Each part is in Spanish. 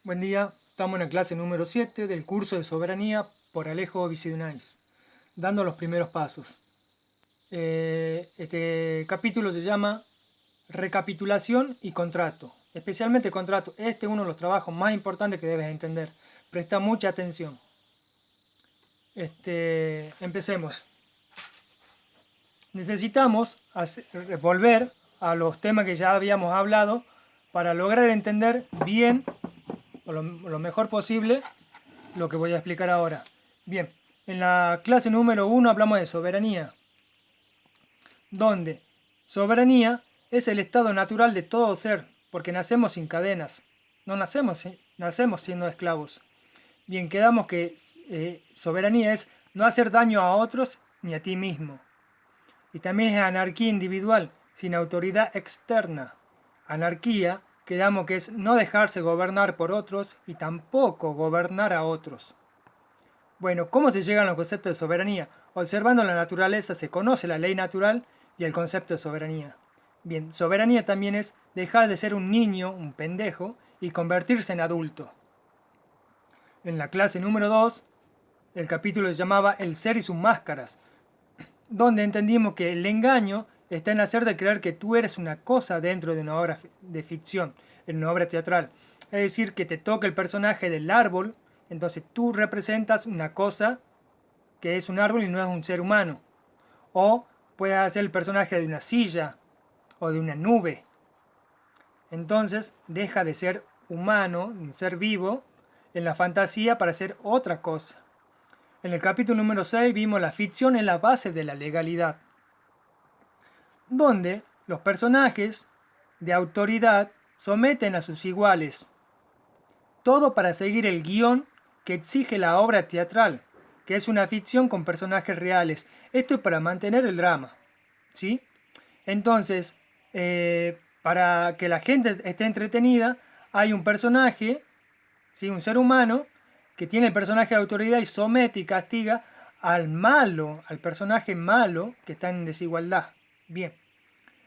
Buen día, estamos en la clase número 7 del curso de Soberanía por Alejo Vicidunais, dando los primeros pasos. Este capítulo se llama Recapitulación y Contrato, especialmente contrato. Este es uno de los trabajos más importantes que debes entender. Presta mucha atención. Empecemos. Necesitamos volver a los temas que ya habíamos hablado para lograr entender bien o lo mejor posible lo que voy a explicar ahora. Bien, en la clase número 1 hablamos de soberanía, donde soberanía es el estado natural de todo ser, porque nacemos sin cadenas, no nacemos siendo esclavos. Bien, quedamos que soberanía es no hacer daño a otros ni a ti mismo. Y también es anarquía individual, sin autoridad externa. Anarquía, quedamos que es no dejarse gobernar por otros y tampoco gobernar a otros. Bueno, ¿cómo se llega a los conceptos de soberanía? Observando la naturaleza se conoce la ley natural y el concepto de soberanía. Bien, soberanía también es dejar de ser un niño, un pendejo, y convertirse en adulto. En la clase número 2, el capítulo se llamaba El ser y sus máscaras, donde entendimos que el engaño está en hacer de creer que tú eres una cosa dentro de una obra de ficción, en una obra teatral. Es decir, que te toca el personaje del árbol, entonces tú representas una cosa que es un árbol y no es un ser humano. O puedes hacer el personaje de una silla o de una nube. Entonces deja de ser humano, un ser vivo, en la fantasía para ser otra cosa. En el capítulo número 6 vimos la ficción en la base de la legalidad, donde los personajes de autoridad someten a sus iguales, todo para seguir el guión que exige la obra teatral, que es una ficción con personajes reales. Esto es para mantener el drama, ¿sí? Entonces, para que la gente esté entretenida, hay un personaje, ¿sí? Un ser humano, que tiene el personaje de autoridad y somete y castiga al malo, al personaje malo que está en desigualdad. Bien,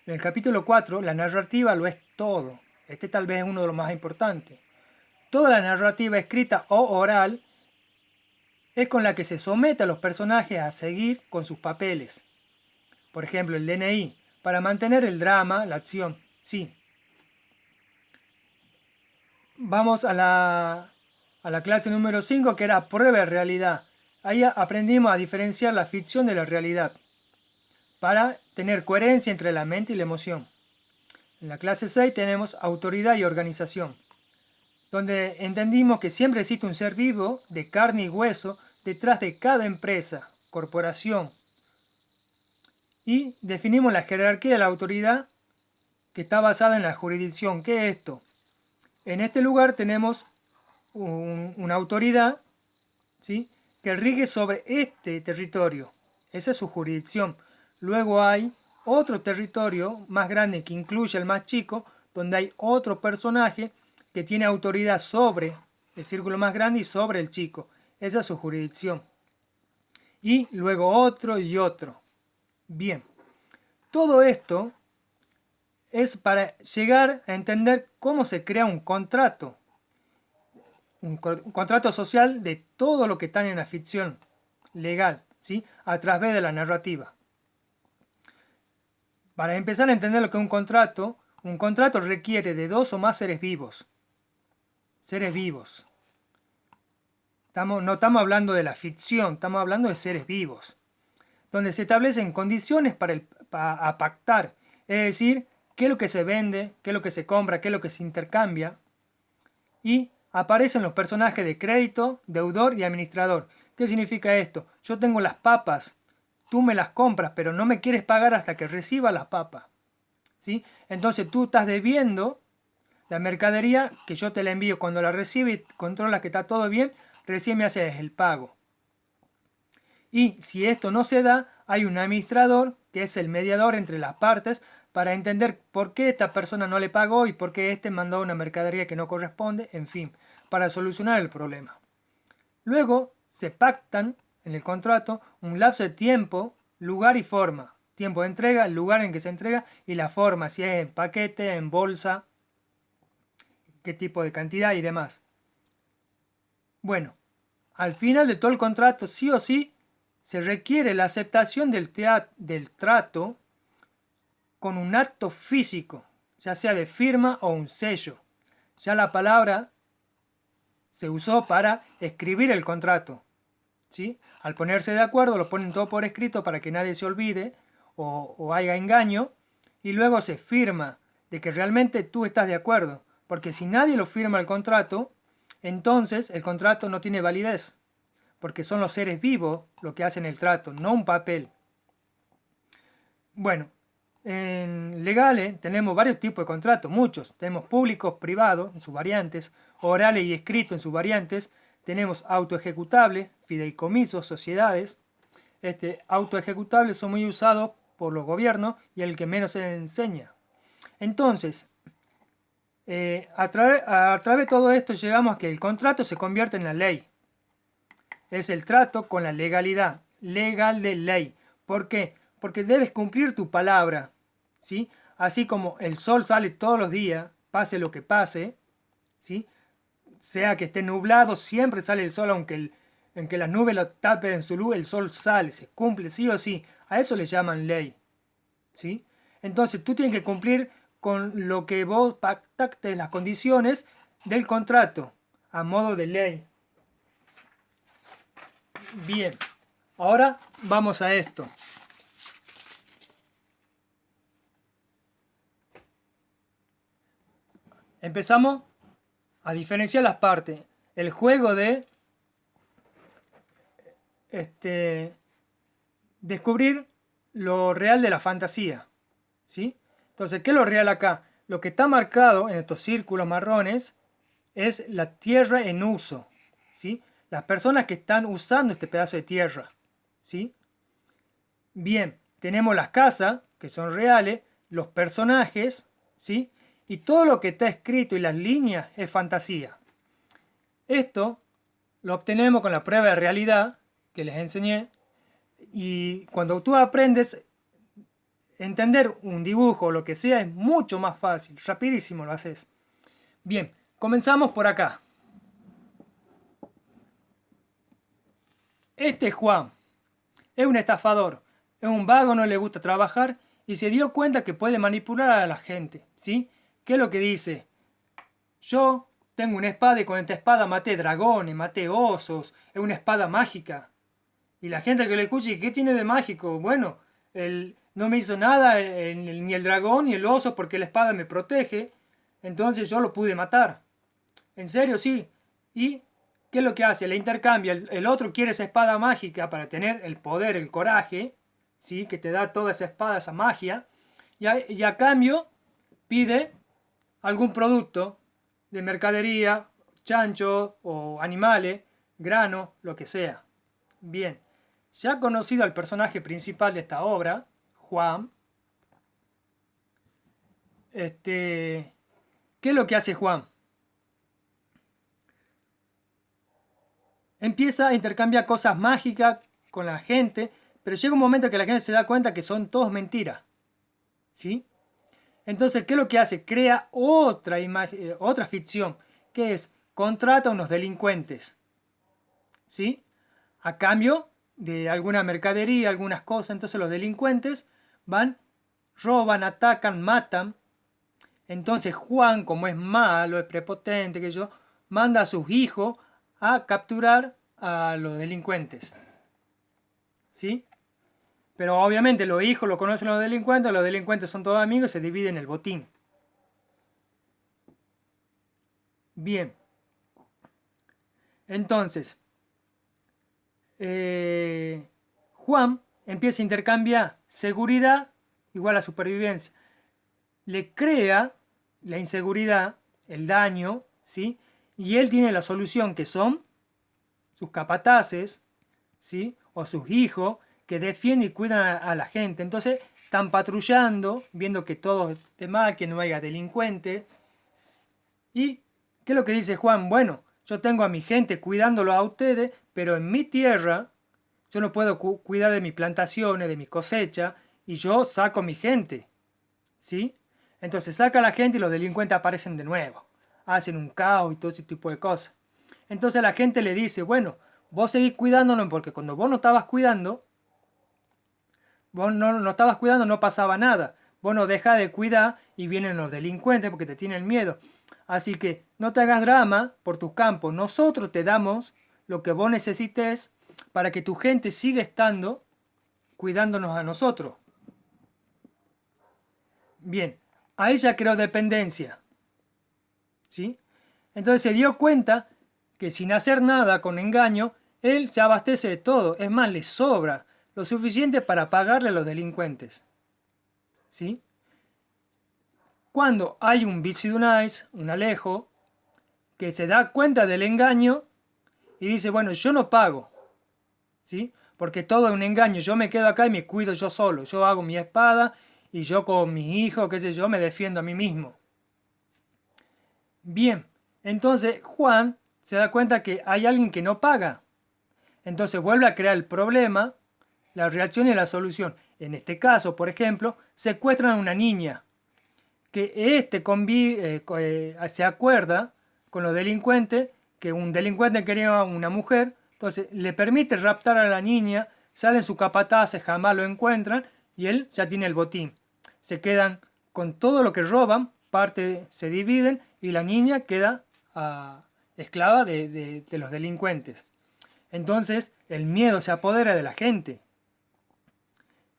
en el capítulo 4, la narrativa lo es todo. Este tal vez es uno de los más importantes. Toda la narrativa escrita o oral es con la que se somete a los personajes a seguir con sus papeles. Por ejemplo, el DNI, para mantener el drama, la acción. Sí. Vamos a la clase número 5, que era prueba de realidad. Ahí aprendimos a diferenciar la ficción de la realidad para tener coherencia entre la mente y la emoción. En la clase 6 tenemos autoridad y organización, donde entendimos que siempre existe un ser vivo de carne y hueso detrás de cada empresa, corporación, y definimos la jerarquía de la autoridad que está basada en la jurisdicción. ¿Qué es esto? En este lugar tenemos una autoridad, ¿sí?, que rige sobre este territorio. Esa es su jurisdicción. Luego hay otro territorio más grande que incluye el más chico, donde hay otro personaje que tiene autoridad sobre el círculo más grande y sobre el chico. Esa es su jurisdicción. Y luego otro y otro. Bien, todo esto es para llegar a entender cómo se crea un contrato. Un contrato social de todo lo que está en la ficción legal, ¿sí?, a través de la narrativa. Para empezar a entender lo que es un contrato requiere de dos o más seres vivos. Seres vivos. No estamos hablando de la ficción, estamos hablando de seres vivos. Donde se establecen condiciones para pactar. Es decir, qué es lo que se vende, qué es lo que se compra, qué es lo que se intercambia. Y aparecen los personajes de crédito, deudor y administrador. ¿Qué significa esto? Yo tengo las papas, tú me las compras, pero no me quieres pagar hasta que reciba las papas, ¿sí? Entonces tú estás debiendo la mercadería que yo te la envío. Cuando la recibes y controlas que está todo bien, recién me haces el pago. Y si esto no se da, hay un administrador que es el mediador entre las partes para entender por qué esta persona no le pagó y por qué éste mandó una mercadería que no corresponde, en fin, para solucionar el problema. Luego se pactan en el contrato un lapso de tiempo, lugar y forma. Tiempo de entrega, el lugar en que se entrega y la forma, si es en paquete, en bolsa, qué tipo de cantidad y demás. Bueno, al final de todo el contrato, sí o sí, se requiere la aceptación del trato con un acto físico, ya sea de firma o un sello. Ya la palabra se usó para escribir el contrato, ¿sí? Al ponerse de acuerdo, lo ponen todo por escrito para que nadie se olvide o haya engaño, y luego se firma de que realmente tú estás de acuerdo, porque si nadie lo firma el contrato, entonces el contrato no tiene validez, porque son los seres vivos los que hacen el trato, no un papel. Bueno, en legales tenemos varios tipos de contratos, muchos. Tenemos públicos, privados en sus variantes, orales y escritos en sus variantes. Tenemos autoejecutables, fideicomisos, sociedades. Autoejecutables son muy usados por los gobiernos y el que menos se enseña. Entonces, a través de todo esto llegamos a que el contrato se convierte en la ley. Es el trato con la legalidad, legal de ley. ¿Por qué? Porque debes cumplir tu palabra, ¿sí? Así como el sol sale todos los días, pase lo que pase, ¿sí? Sea que esté nublado, siempre sale el sol, aunque las nubes lo tapen en su luz, el sol sale, se cumple sí o sí. A eso le llaman ley, ¿sí? Entonces tú tienes que cumplir con lo que vos pactaste, las condiciones del contrato, a modo de ley. Bien, ahora vamos a esto. Empezamos a diferenciar las partes. El juego de descubrir lo real de la fantasía, ¿sí? Entonces, ¿qué es lo real acá? Lo que está marcado en estos círculos marrones es la tierra en uso, ¿sí? Las personas que están usando este pedazo de tierra, ¿sí? Bien, tenemos las casas, que son reales, los personajes, ¿sí? Y todo lo que está escrito y las líneas es fantasía. Esto lo obtenemos con la prueba de realidad que les enseñé. Y cuando tú aprendes a entender un dibujo o lo que sea, es mucho más fácil, rapidísimo lo haces. Bien, comenzamos por acá. Este es Juan. Es un estafador. Es un vago, no le gusta trabajar y se dio cuenta que puede manipular a la gente, ¿sí? ¿Qué es lo que dice? Yo tengo una espada y con esta espada maté dragones, maté osos, es una espada mágica. Y la gente que lo escucha, ¿qué tiene de mágico? Bueno, no me hizo nada ni el dragón ni el oso porque la espada me protege, entonces yo lo pude matar. En serio, sí. ¿Y qué es lo que hace? Le intercambia. El otro quiere esa espada mágica para tener el poder, el coraje, ¿sí? Que te da toda esa espada, esa magia. Y a cambio pide algún producto de mercadería, chancho o animales, grano, lo que sea. Bien, ya conocido al personaje principal de esta obra, Juan, ¿qué es lo que hace Juan? Empieza a intercambiar cosas mágicas con la gente, pero llega un momento que la gente se da cuenta que son todos mentiras, ¿sí? Entonces, ¿qué es lo que hace? Crea otra imagen, otra ficción, que es contrata a unos delincuentes, ¿sí? A cambio de alguna mercadería, algunas cosas, entonces los delincuentes van, roban, atacan, matan. Entonces Juan, como es malo, es prepotente, que yo, manda a sus hijos a capturar a los delincuentes, ¿sí? Pero obviamente los hijos lo conocen los delincuentes son todos amigos y se dividen el botín. Bien. Entonces, Juan empieza a intercambiar seguridad igual a supervivencia. Le crea la inseguridad, el daño, ¿sí? Y él tiene la solución que son sus capataces, ¿sí? O sus hijos que defienden y cuidan a la gente. Entonces están patrullando, viendo que todo esté mal, que no haya delincuentes. ¿Y qué es lo que dice Juan? Bueno, yo tengo a mi gente cuidándolo a ustedes, pero en mi tierra yo no puedo cuidar de mis plantaciones, de mi cosecha, y yo saco a mi gente, ¿sí? Entonces saca a la gente y los delincuentes aparecen de nuevo. Hacen un caos y todo ese tipo de cosas. Entonces la gente le dice, bueno, vos seguís cuidándonos porque cuando vos no estabas cuidando, vos no estabas cuidando, no pasaba nada. Vos no dejás de cuidar y vienen los delincuentes porque te tienen miedo. Así que no te hagas drama por tus campos. Nosotros te damos lo que vos necesites para que tu gente siga estando cuidándonos a nosotros. Bien, a ella creó dependencia. ¿Sí? Entonces se dio cuenta que sin hacer nada con engaño, él se abastece de todo. Es más, le sobra lo suficiente para pagarle a los delincuentes. ¿Sí? Cuando hay un Vitsidunais, un Alejo, que se da cuenta del engaño y dice, bueno, yo no pago, ¿sí? Porque todo es un engaño, yo me quedo acá y me cuido yo solo, yo hago mi espada y yo con mis hijos, qué sé yo, me defiendo a mí mismo. Bien, entonces Juan se da cuenta que hay alguien que no paga. Entonces vuelve a crear el problema, la reacción y la solución. En este caso, por ejemplo, secuestran a una niña que se acuerda con los delincuentes que un delincuente quería a una mujer, entonces le permite raptar a la niña, salen su capataces, jamás lo encuentran y él ya tiene el botín. Se quedan con todo lo que roban, parte se dividen y la niña queda esclava de los delincuentes. Entonces el miedo se apodera de la gente.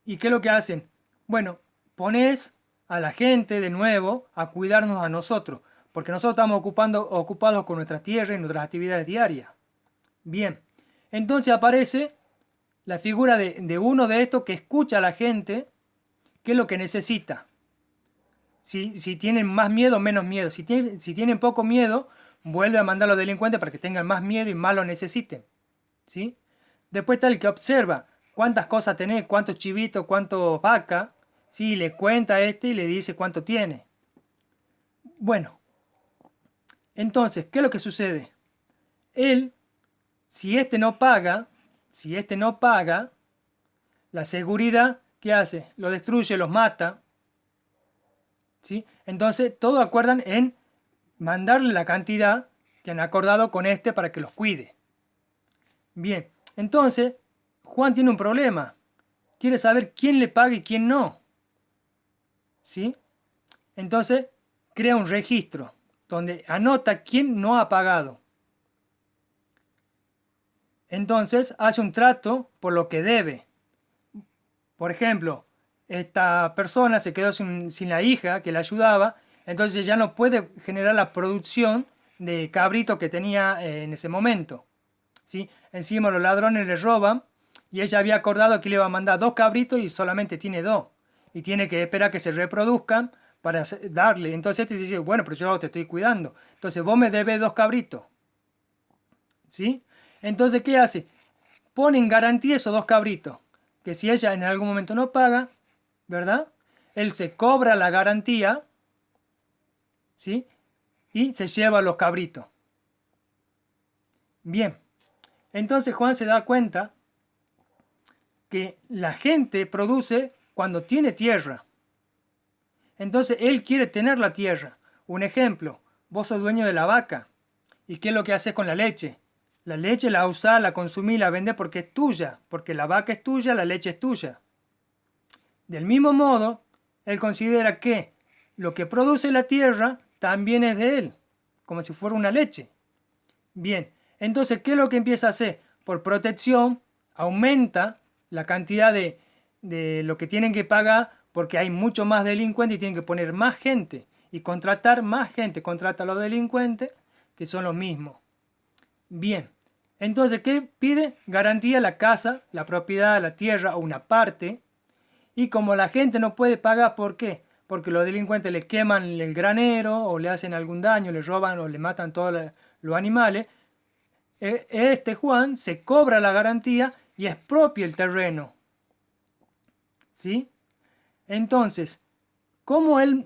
¿Y qué es lo que hacen? Bueno, pones a la gente de nuevo a cuidarnos a nosotros, porque nosotros estamos ocupados con nuestra tierra y nuestras actividades diarias. Bien, entonces aparece la figura de uno de estos que escucha a la gente qué es lo que necesita. Si tienen más miedo, menos miedo. Si tienen poco miedo, vuelve a mandar a los delincuentes para que tengan más miedo y más lo necesiten. ¿Sí? Después está el que observa cuántas cosas tenés, cuántos chivitos, cuántos vacas. Sí, le cuenta a este y le dice cuánto tiene. Bueno, entonces, ¿qué es lo que sucede? Él, si este no paga, la seguridad, ¿qué hace? Lo destruye, los mata. ¿Sí? Entonces, todos acuerdan en mandarle la cantidad que han acordado con este para que los cuide. Bien, entonces, Juan tiene un problema. Quiere saber quién le paga y quién no. ¿Sí? Entonces, crea un registro donde anota quién no ha pagado. Entonces, hace un trato por lo que debe. Por ejemplo, esta persona se quedó sin la hija que le ayudaba, entonces ya no puede generar la producción de cabrito que tenía en ese momento. ¿Sí? Encima los ladrones le roban y ella había acordado que le iba a mandar 2 cabritos y solamente tiene 2. Y tiene que esperar que se reproduzcan para darle. Entonces este dice, bueno, pero yo te estoy cuidando. Entonces vos me debes 2 cabritos. ¿Sí? Entonces, ¿qué hace? Pone en garantía esos 2 cabritos. Que si ella en algún momento no paga, ¿verdad? Él se cobra la garantía, ¿sí? Y se lleva los cabritos. Bien. Entonces Juan se da cuenta que la gente produce cuando tiene tierra. Entonces él quiere tener la tierra. Un ejemplo, vos sos dueño de la vaca. ¿Y qué es lo que haces con la leche? La leche la usás, la consumís, la vendés porque es tuya. Porque la vaca es tuya, la leche es tuya. Del mismo modo, él considera que lo que produce la tierra también es de él. Como si fuera una leche. Bien, entonces, ¿qué es lo que empieza a hacer? Por protección, aumenta la cantidad de lo que tienen que pagar porque hay mucho más delincuentes y tienen que poner más gente y contratar más gente. Contrata a los delincuentes que son los mismos. Bien, entonces, ¿qué pide? Garantía la casa, la propiedad, la tierra o una parte. Y como la gente no puede pagar, ¿por qué? Porque los delincuentes le queman el granero o le hacen algún daño, le roban o le matan todos los animales. Este Juan se cobra la garantía y expropia el terreno. ¿Sí? Entonces, ¿cómo él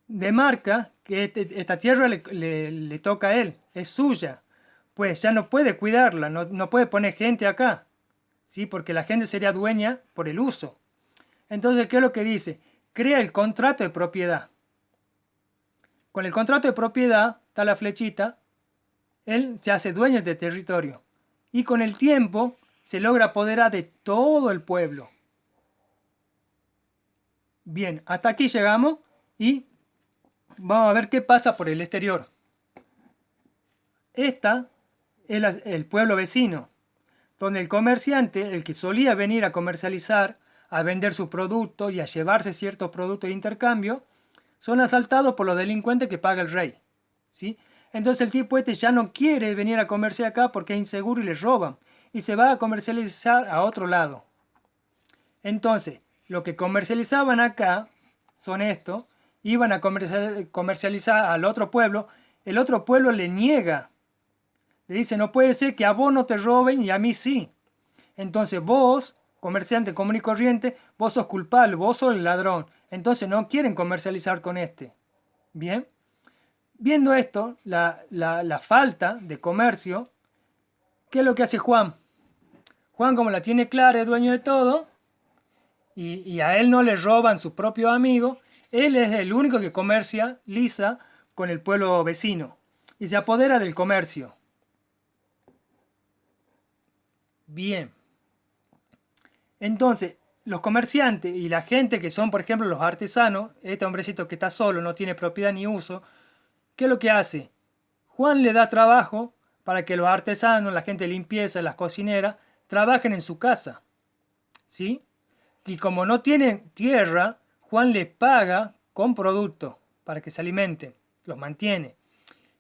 demarca que esta tierra le toca a él? Es suya. Pues ya no puede cuidarla, no puede poner gente acá. ¿Sí? Porque la gente sería dueña por el uso. Entonces, ¿qué es lo que dice? Crea el contrato de propiedad. Con el contrato de propiedad, está la flechita, él se hace dueño de territorio. Y con el tiempo se logra apoderar de todo el pueblo. Bien, hasta aquí llegamos y vamos a ver qué pasa por el exterior. Esta es el pueblo vecino, donde el comerciante, el que solía venir a comercializar, a vender su producto y a llevarse ciertos productos de intercambio, son asaltados por los delincuentes que paga el rey. ¿Sí? Entonces el tipo este ya no quiere venir a comerciar acá porque es inseguro y le roban. Y se va a comercializar a otro lado. Entonces, lo que comercializaban acá son estos, iban a comercializar al otro pueblo, el otro pueblo le niega. Le dice, no puede ser que a vos no te roben y a mí sí. Entonces vos, comerciante común y corriente, vos sos culpable, vos sos el ladrón. Entonces no quieren comercializar con este. Bien. Viendo esto, la falta de comercio, ¿qué es lo que hace Juan? Juan, como la tiene clara, es dueño de todo, y a él no le roban sus propios amigos, él es el único que comercializa con el pueblo vecino y se apodera del comercio. Bien. Entonces, los comerciantes y la gente que son, por ejemplo, los artesanos, este hombrecito que está solo, no tiene propiedad ni uso, ¿qué es lo que hace? Juan le da trabajo para que los artesanos, la gente de limpieza, las cocineras, trabajen en su casa. ¿Sí? Y como no tienen tierra, Juan les paga con productos para que se alimenten, los mantiene.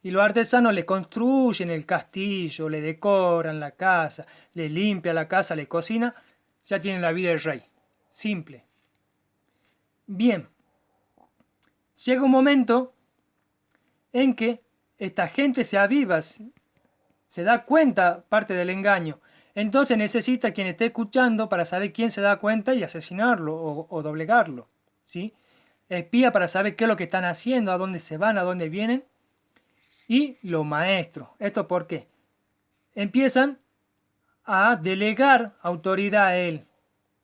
Y los artesanos le construyen el castillo, le decoran la casa, le limpia la casa, le cocina, ya tienen la vida del rey. Simple. Bien, llega un momento en que esta gente se aviva, se da cuenta parte del engaño. Entonces necesita quien esté escuchando para saber quién se da cuenta y asesinarlo o doblegarlo. ¿Sí? Espía para saber qué es lo que están haciendo, a dónde se van, a dónde vienen. Y los maestros. ¿Esto por qué? Empiezan a delegar autoridad a él.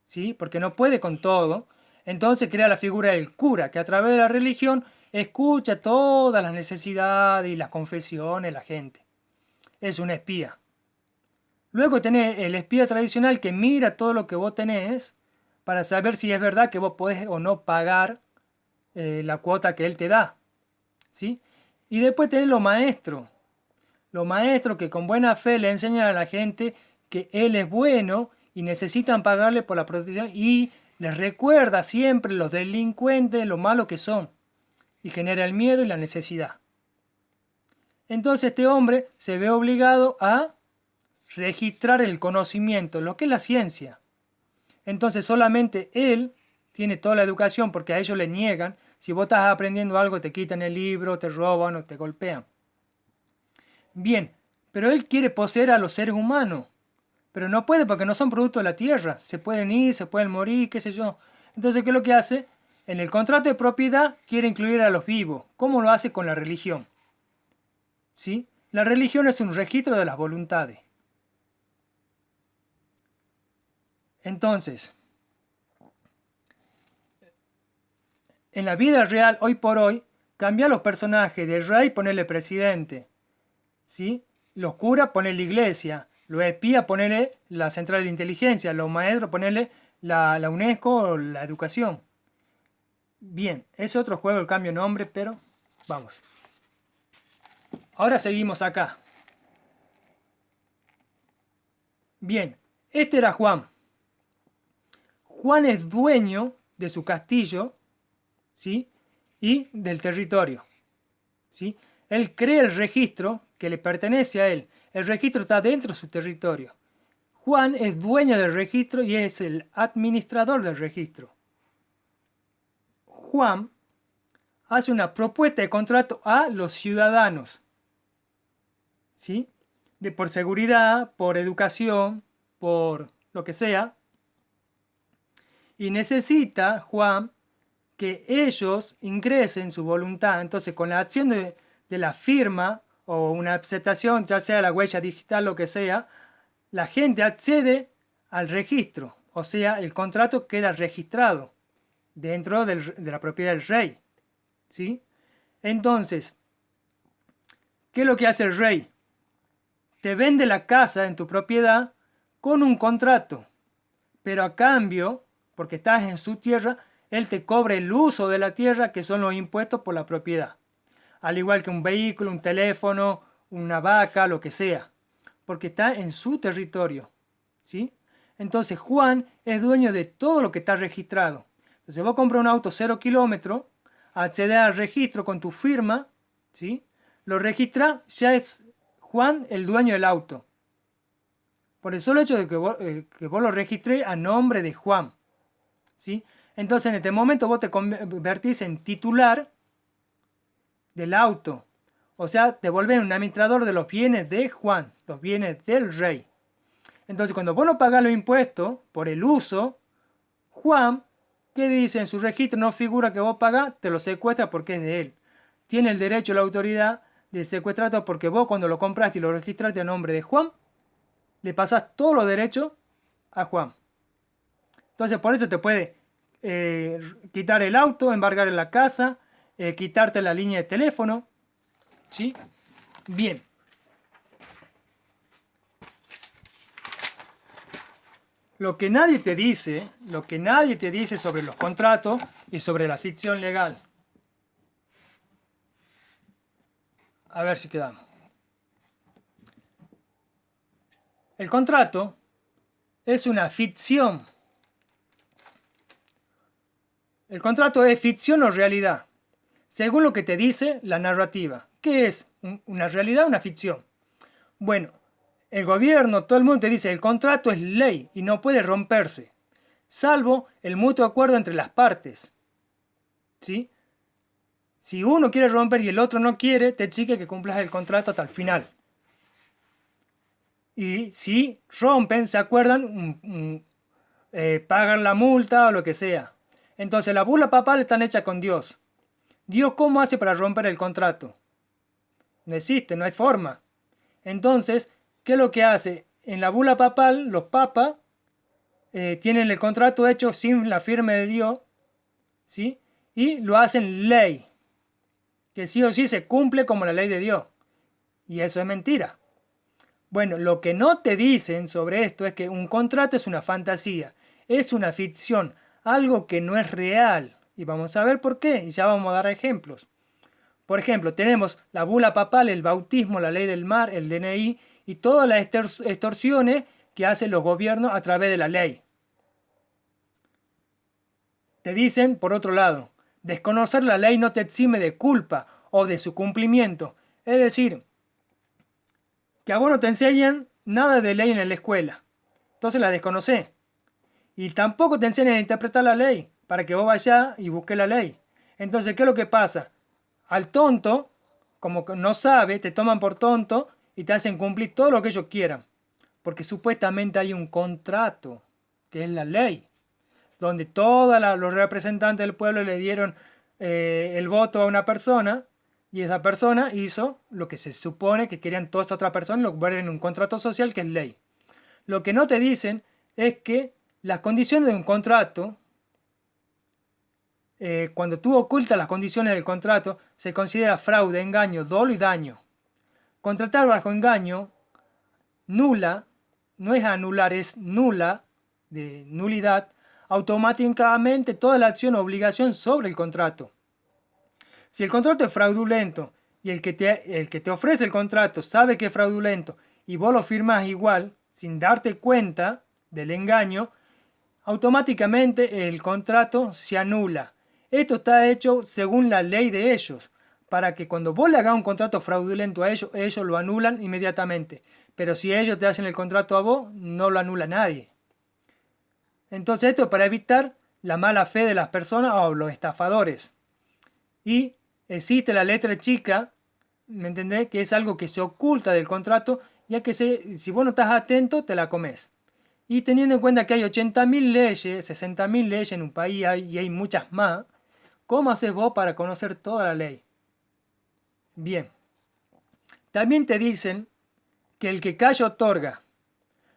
¿Sí? Porque no puede con todo. Entonces crea la figura del cura, que a través de la religión escucha todas las necesidades y las confesiones de la gente. Es un espía. Luego tenés el espía tradicional que mira todo lo que vos tenés para saber si es verdad que vos podés o no pagar la cuota que él te da. ¿Sí? Y después tenés los maestros. Los maestros que con buena fe le enseñan a la gente que él es bueno y necesitan pagarle por la protección y les recuerda siempre los delincuentes lo malos que son y genera el miedo y la necesidad. Entonces este hombre se ve obligado a registrar el conocimiento, lo que es la ciencia. Entonces solamente él tiene toda la educación porque a ellos le niegan. Si vos estás aprendiendo algo, te quitan el libro, te roban o te golpean. Bien, pero él quiere poseer a los seres humanos. Pero no puede porque no son producto de la tierra. Se pueden ir, se pueden morir, qué sé yo. Entonces, ¿qué es lo que hace? En el contrato de propiedad quiere incluir a los vivos. ¿Cómo lo hace con la religión? ¿Sí? La religión es un registro de las voluntades. Entonces, en la vida real, hoy por hoy, cambiar los personajes del rey, ponerle presidente. ¿Sí? Los curas, ponerle iglesia. Los espías, ponerle la central de inteligencia. Los maestros, ponerle la UNESCO o la educación. Bien, es otro juego el cambio de nombre, pero vamos. Ahora seguimos acá. Bien, este era Juan. Juan es dueño de su castillo, ¿sí? Y del territorio, ¿sí? Él crea el registro que le pertenece a él. El registro está dentro de su territorio. Juan es dueño del registro y es el administrador del registro. Juan hace una propuesta de contrato a los ciudadanos, ¿sí? Por seguridad, por educación, por lo que sea. Y necesita Juan que ellos ingresen su voluntad. Entonces, con la acción de la firma o una aceptación, ya sea la huella digital, lo que sea, la gente accede al registro. O sea, el contrato queda registrado dentro de la propiedad del rey. ¿Sí? Entonces, ¿qué es lo que hace el rey? te vende la casa en tu propiedad con un contrato, pero a cambio, porque estás en su tierra, él te cobra el uso de la tierra, que son los impuestos por la propiedad. Al igual que un vehículo, un teléfono, una vaca, lo que sea, porque está en su territorio, ¿sí? Entonces Juan es dueño de todo lo que está registrado. Entonces vos compras un auto 0 kilómetros, accedes al registro con tu firma, ¿sí? Lo registra, ya es Juan el dueño del auto. Por el solo hecho de que vos lo registres a nombre de Juan, ¿sí? Entonces en este momento vos te convertís en titular del auto. O sea, te vuelves un administrador de los bienes de Juan, los bienes del rey. Entonces cuando vos no pagás los impuestos por el uso, Juan, ¿qué dice? En su registro no figura que vos pagás, te lo secuestra porque es de él. Tiene el derecho, la autoridad de secuestrarte porque vos cuando lo compraste y lo registraste a nombre de Juan, le pasas todos los derechos a Juan. Entonces por eso te puede quitar el auto, embargar en la casa, quitarte la línea de teléfono. ¿Sí? Bien. Lo que nadie te dice sobre los contratos y sobre la ficción legal. A ver si quedamos. El contrato es una ficción. El contrato es ficción o realidad, según lo que te dice la narrativa. ¿Qué es una realidad o una ficción? Bueno, el gobierno, todo el mundo te dice, el contrato es ley y no puede romperse, salvo el mutuo acuerdo entre las partes. ¿Sí? Si uno quiere romper y el otro no quiere, te exige que cumplas el contrato hasta el final. Y si rompen, se acuerdan, pagan la multa o lo que sea. Entonces las bulas papales están hechas con Dios. ¿Dios cómo hace para romper el contrato? No existe, no hay forma. Entonces, ¿qué es lo que hace? En la bula papal, los papas tienen el contrato hecho sin la firma de Dios, ¿sí? Y lo hacen ley, que sí o sí se cumple como la ley de Dios. Y eso es mentira. Bueno, lo que no te dicen sobre esto es que un contrato es una fantasía, es una ficción, algo que no es real. Y vamos a ver por qué, y ya vamos a dar ejemplos. Por ejemplo, tenemos la bula papal, el bautismo, la ley del mar, el DNI y todas las extorsiones que hacen los gobiernos a través de la ley. Te dicen, por otro lado, desconocer la ley no te exime de culpa o de su cumplimiento. Es decir, que a vos no te enseñan nada de ley en la escuela. Entonces la desconocés. Y tampoco te enseñan a interpretar la ley para que vos vayas y busques la ley. Entonces, ¿qué es lo que pasa? Al tonto, como que no sabe, te toman por tonto y te hacen cumplir todo lo que ellos quieran. Porque supuestamente hay un contrato, que es la ley, donde todos los representantes del pueblo le dieron el voto a una persona y esa persona hizo lo que se supone que querían todas esas otras personas, lo que en un contrato social que es ley. Lo que no te dicen es que las condiciones de un contrato, cuando tú ocultas las condiciones del contrato, se considera fraude, engaño, dolo y daño. Contratar bajo engaño, nula, no es anular, es nula, de nulidad, automáticamente toda la acción o obligación sobre el contrato. Si el contrato es fraudulento y el que te ofrece el contrato sabe que es fraudulento y vos lo firmas igual, sin darte cuenta del engaño, automáticamente el contrato se anula. Esto está hecho según la ley de ellos, para que cuando vos le hagas un contrato fraudulento a ellos lo anulan inmediatamente. Pero si ellos te hacen el contrato a vos, no lo anula nadie. Entonces esto es para evitar la mala fe de las personas o los estafadores. Y existe la letra chica, ¿me entendés? Que es algo que se oculta del contrato, ya que si vos no estás atento, te la comes. Y teniendo en cuenta que hay 80.000 leyes, 60.000 leyes en un país y hay muchas más, ¿cómo haces vos para conocer toda la ley? Bien. También te dicen que el que calla otorga.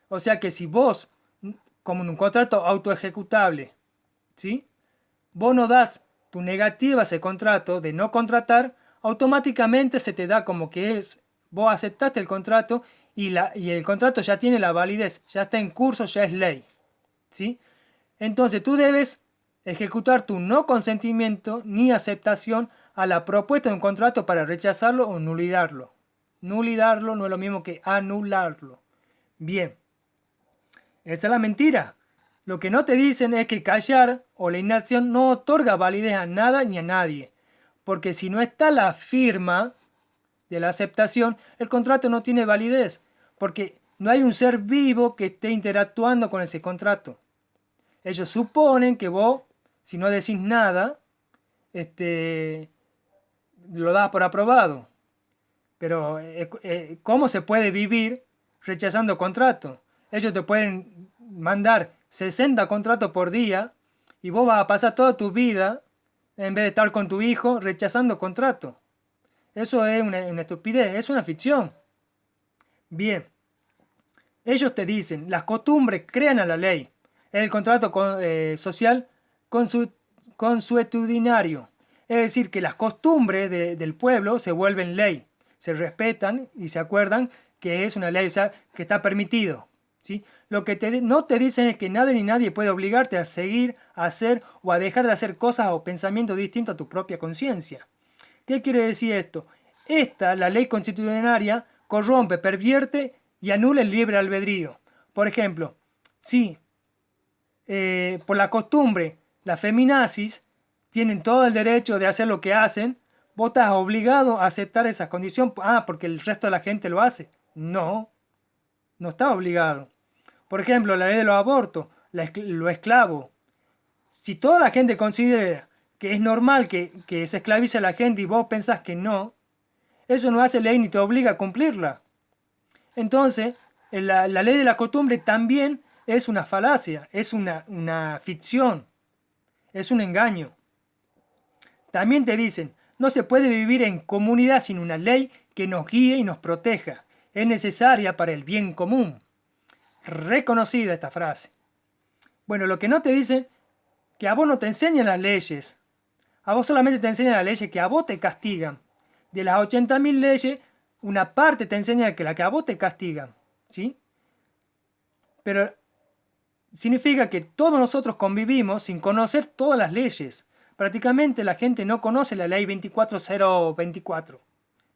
O sea que si vos, como en un contrato autoejecutable, ¿sí? Vos no das tu negativa a ese contrato de no contratar, automáticamente se te da como que vos aceptaste el contrato y el contrato ya tiene la validez, ya está en curso, ya es ley. ¿Sí? Entonces tú debes ejecutar tu no consentimiento ni aceptación a la propuesta de un contrato para rechazarlo o nulidarlo. Nulidarlo no es lo mismo que anularlo. Bien, esa es la mentira. Lo que no te dicen es que callar o la inacción no otorga validez a nada ni a nadie. Porque si no está la firma de la aceptación, el contrato no tiene validez. Porque no hay un ser vivo que esté interactuando con ese contrato. Ellos suponen que vos, si no decís nada, lo das por aprobado. Pero, ¿cómo se puede vivir rechazando contratos? Ellos te pueden mandar 60 contratos por día y vos vas a pasar toda tu vida, en vez de estar con tu hijo, rechazando contratos. Eso es una estupidez, es una ficción. Bien, ellos te dicen, las costumbres crean a la ley. El contrato social consuetudinario. Es decir, que las costumbres del pueblo se vuelven ley, se respetan y se acuerdan que es una ley, o sea, que está permitido. ¿Sí? Lo que no te dicen es que nada ni nadie puede obligarte a seguir, a hacer o a dejar de hacer cosas o pensamientos distintos a tu propia conciencia. ¿Qué quiere decir esto? La ley constitucionaria, corrompe, pervierte y anula el libre albedrío. Por ejemplo, si por la costumbre las feminazis tienen todo el derecho de hacer lo que hacen, vos estás obligado a aceptar esa condición, porque el resto de la gente lo hace. No, no está obligado. Por ejemplo, la ley de los abortos, lo esclavo. Si toda la gente considera que es normal que se esclavice a la gente y vos pensás que no, eso no hace ley ni te obliga a cumplirla. Entonces, la ley de la costumbre también es una falacia, es una ficción, es un engaño. También te dicen, no se puede vivir en comunidad sin una ley que nos guíe y nos proteja. Es necesaria para el bien común. Reconocida esta frase. Bueno, lo que no te dicen, que a vos no te enseñan las leyes. A vos solamente te enseñan las leyes que a vos te castigan. De las 80.000 leyes, una parte te enseña que la que a vos te castigan. ¿Sí? Pero significa que todos nosotros convivimos sin conocer todas las leyes. Prácticamente la gente no conoce la ley 24024.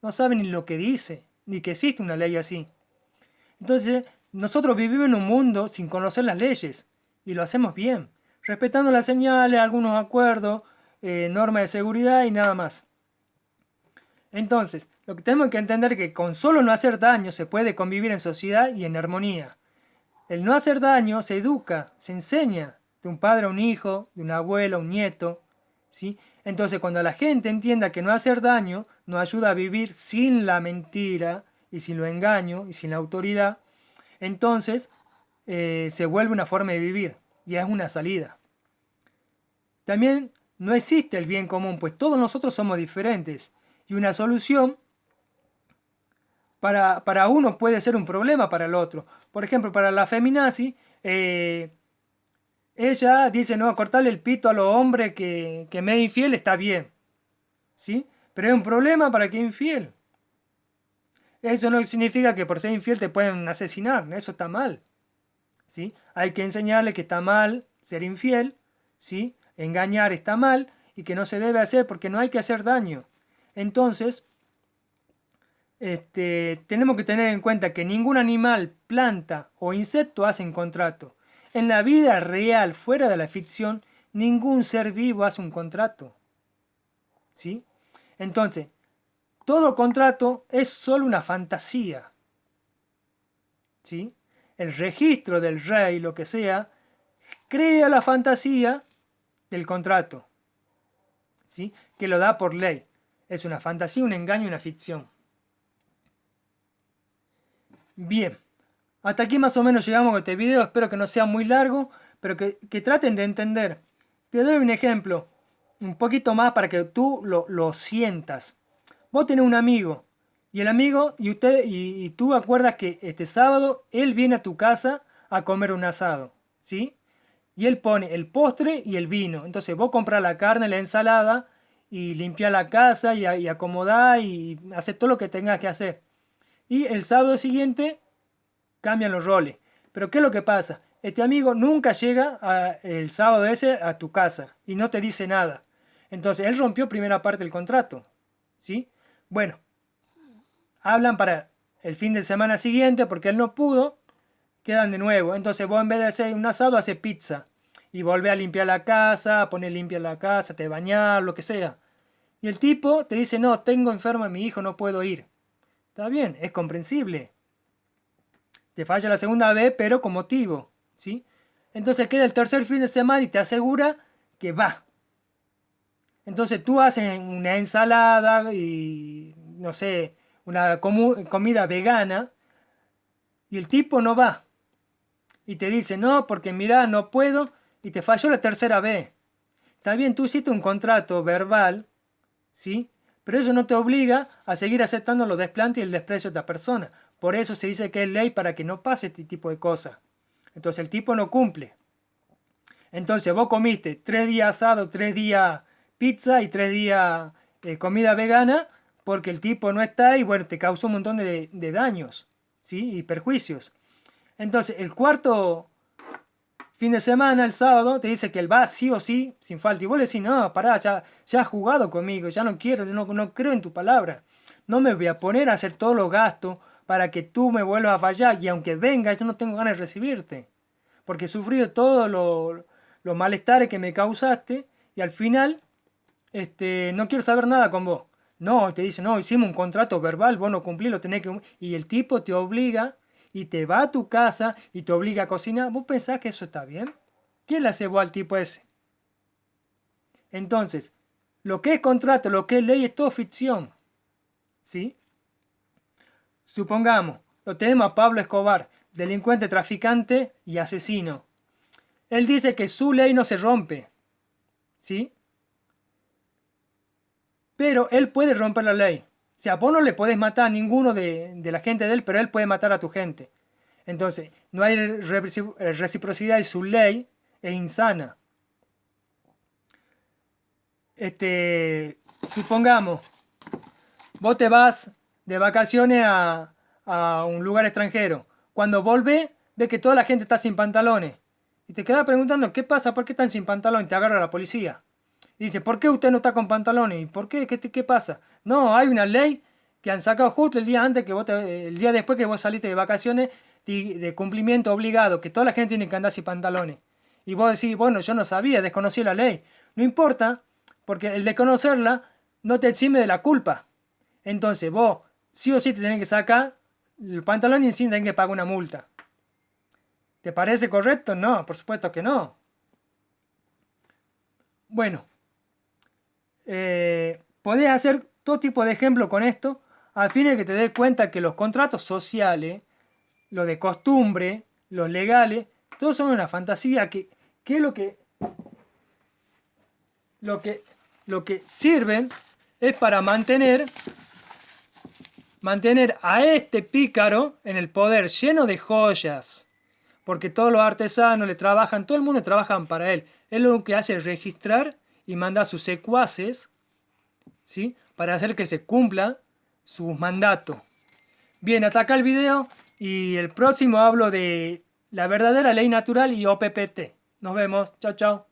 No sabe ni lo que dice, ni que existe una ley así. Entonces, nosotros vivimos en un mundo sin conocer las leyes. Y lo hacemos bien, respetando las señales, algunos acuerdos, normas de seguridad y nada más. Entonces, lo que tenemos que entender es que con solo no hacer daño se puede convivir en sociedad y en armonía. El no hacer daño se educa, se enseña de un padre a un hijo, de un abuelo a un nieto, ¿sí? Entonces, cuando la gente entienda que no hacer daño nos ayuda a vivir sin la mentira y sin lo engaño y sin la autoridad, entonces se vuelve una forma de vivir y es una salida. También no existe el bien común, pues todos nosotros somos diferentes y una solución para uno puede ser un problema para el otro. Por ejemplo, para la feminazi, ella dice, no, cortarle el pito a los hombres que me es infiel está bien, ¿sí? Pero es un problema para que es infiel. Eso no significa que por ser infiel te pueden asesinar, eso está mal, ¿sí? Hay que enseñarle que está mal ser infiel, ¿sí? Engañar está mal y que no se debe hacer porque no hay que hacer daño. Entonces, tenemos que tener en cuenta que ningún animal, planta o insecto hacen contrato. En la vida real, fuera de la ficción, ningún ser vivo hace un contrato. ¿Sí? Entonces, todo contrato es solo una fantasía. ¿Sí? El registro del rey, lo que sea, crea la fantasía del contrato. ¿Sí? Que lo da por ley. Es una fantasía, un engaño, una ficción. Bien, hasta aquí más o menos llegamos con este video, espero que no sea muy largo, pero que traten de entender. Te doy un ejemplo, un poquito más para que tú lo sientas. Vos tenés un amigo, y el amigo, y tú acuerdas que este sábado él viene a tu casa a comer un asado, ¿sí? Y él pone el postre y el vino. Entonces vos compras la carne, la ensalada, y limpias la casa, y acomodás, y haces todo lo que tengas que hacer. Y el sábado siguiente cambian los roles. Pero ¿qué es lo que pasa? Este amigo nunca llega el sábado ese a tu casa y no te dice nada. Entonces, él rompió primera parte del contrato. ¿Sí? Bueno, hablan para el fin de semana siguiente porque él no pudo, quedan de nuevo. Entonces vos en vez de hacer un asado, haces pizza. Y volvés a limpiar la casa, a poner limpia la casa, te bañar, lo que sea. Y el tipo te dice, no, tengo enfermo a mi hijo, no puedo ir. Está bien, es comprensible. Te falla la segunda vez, pero con motivo. ¿Sí? Entonces queda el tercer fin de semana y te asegura que va. Entonces tú haces una ensalada y, no sé, una comida vegana y el tipo no va. Y te dice, no, porque mira, no puedo y te falló la tercera vez. Está bien, tú hiciste un contrato verbal, ¿sí? Pero eso no te obliga a seguir aceptando los desplantes y el desprecio de otra persona. Por eso se dice que es ley para que no pase este tipo de cosas. Entonces el tipo no cumple. Entonces vos comiste 3 días asado, 3 días pizza y 3 días comida vegana porque el tipo no está y bueno, te causó un montón de daños, ¿sí? Y perjuicios. Entonces el cuarto fin de semana, el sábado, te dice que él va sí o sí, sin falta. Y vos le decís, no, pará, ya has jugado conmigo, ya no quiero, no creo en tu palabra. No me voy a poner a hacer todos los gastos para que tú me vuelvas a fallar y aunque venga, yo no tengo ganas de recibirte. Porque he sufrido todos los malestares que me causaste y al final no quiero saber nada con vos. No, te dice, no, hicimos un contrato verbal, vos no cumplís, lo tenés que... Y el tipo te obliga y te va a tu casa y te obliga a cocinar. ¿Vos pensás que eso está bien? ¿Quién le hace vos al tipo ese? Entonces, lo que es contrato, lo que es ley es todo ficción. ¿Sí? Supongamos, lo tenemos a Pablo Escobar, delincuente, traficante y asesino. Él dice que su ley no se rompe. ¿Sí? Pero él puede romper la ley. O sea, vos no le podés matar a ninguno de la gente de él, pero él puede matar a tu gente. Entonces, no hay reciprocidad y su ley es insana. Supongamos, vos te vas de vacaciones a un lugar extranjero. Cuando volvés, ves que toda la gente está sin pantalones. Y te quedas preguntando, ¿qué pasa? ¿Por qué están sin pantalones? Y te agarra la policía. Y dice, ¿por qué usted no está con pantalones? ¿Y por qué? ¿Qué pasa? No, hay una ley que han sacado justo el día antes que el día después que vos saliste de vacaciones de cumplimiento obligado, que toda la gente tiene que andar sin pantalones. Y vos decís, bueno, yo no sabía, desconocí la ley. No importa, porque el desconocerla no te exime de la culpa. Entonces vos, sí o sí te tenés que sacar el pantalón y encima tenés que pagar una multa. ¿Te parece correcto? No, por supuesto que no. Bueno, podés hacer todo tipo de ejemplo con esto, al fin de que te des cuenta que los contratos sociales, lo de costumbre, los legales, todos son una fantasía que es lo que, lo que sirven es para mantener a este pícaro en el poder, lleno de joyas, porque todos los artesanos le trabajan, todo el mundo trabajan para él. Él lo que hace es registrar y manda a sus secuaces, ¿sí? Para hacer que se cumpla sus mandatos. Bien, hasta acá el video y el próximo hablo de la verdadera ley natural y OPPT. Nos vemos, chao chao.